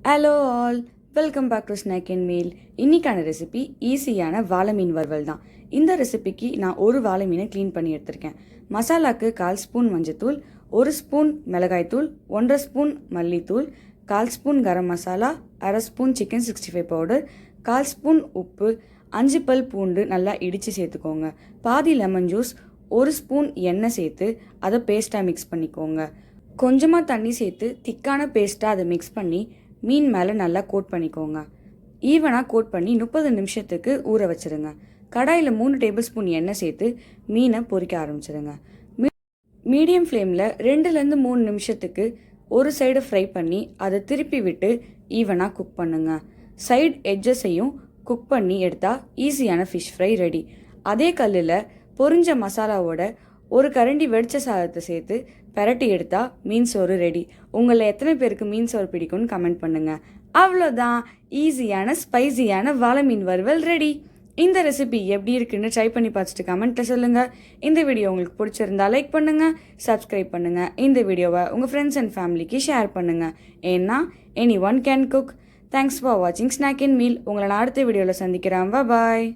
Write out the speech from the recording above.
Hello all, welcome back to snack and meal. இன்றைக்கான recipe ஈஸியான வாழை மீன் வறுவல் தான். இந்த ரெசிபிக்கு நான் ஒரு வாழை மீனை க்ளீன் பண்ணி எடுத்திருக்கேன். மசாலாக்கு 1/4 ஸ்பூன் மஞ்சத்தூள், 1 ஸ்பூன் மிளகாய்த்தூள், 1/2 ஸ்பூன் மல்லித்தூள், 1/4 spoon garam masala, 1/2 spoon chicken 65 powder, 1/4 spoon உப்பு, 5 பல் பூண்டு நல்லா இடித்து சேர்த்துக்கோங்க. பாதி லெமன் ஜூஸ், 1 ஸ்பூன் எண்ணெய் சேர்த்து அதை பேஸ்ட்டாக மிக்ஸ் பண்ணிக்கோங்க. கொஞ்சமாக தண்ணி சேர்த்து திக்கான பேஸ்ட்டாக அதை மிக்ஸ் பண்ணி மீன் மேலே நல்லா கோட் பண்ணிக்கோங்க. ஈவனாக கோட் பண்ணி 30 நிமிஷத்துக்கு ஊற வச்சுருங்க. கடாயில் 3 டேபிள் ஸ்பூன் எண்ணெய் சேர்த்து மீனை பொரிக்க ஆரம்பிச்சிடுங்க. மீடியம் ஃப்ளேமில் 2லேருந்து 3 நிமிஷத்துக்கு ஒரு சைடு ஃப்ரை பண்ணி அதை திருப்பி விட்டு ஈவனாக குக் பண்ணுங்க. சைடு எட்ஜஸையும் குக் பண்ணி எடுத்தால் ஈஸியான ஃபிஷ் ஃப்ரை ரெடி. அதே கல்லில் பொரிஞ்ச மசாலாவோட ஒரு கரண்டி வெடிச்ச சாதத்தை சேர்த்து பெரட்டி எடுத்தால் மீன் சோறு ரெடி. உங்களில் எத்தனை பேருக்கு மீன் சோறு பிடிக்கும்னு கமெண்ட் பண்ணுங்கள். அவ்வளோதான், ஈஸியான ஸ்பைசியான வாழை மீன் வறுவல் ரெடி. இந்த ரெசிபி எப்படி இருக்குன்னு ட்ரை பண்ணி பார்த்துட்டு கமெண்ட்டில் சொல்லுங்கள். இந்த வீடியோ உங்களுக்கு பிடிச்சிருந்தா லைக் பண்ணுங்கள், சப்ஸ்கிரைப் பண்ணுங்கள். இந்த வீடியோவை உங்கள் ஃப்ரெண்ட்ஸ் அண்ட் ஃபேமிலிக்கு ஷேர் பண்ணுங்கள். ஏன்னா any one can cook. Thanks for வாட்சிங் ஸ்நாக் அண்ட் மீல். உங்களை நான் அடுத்த வீடியோவில் சந்திக்கிறேன். பாய்.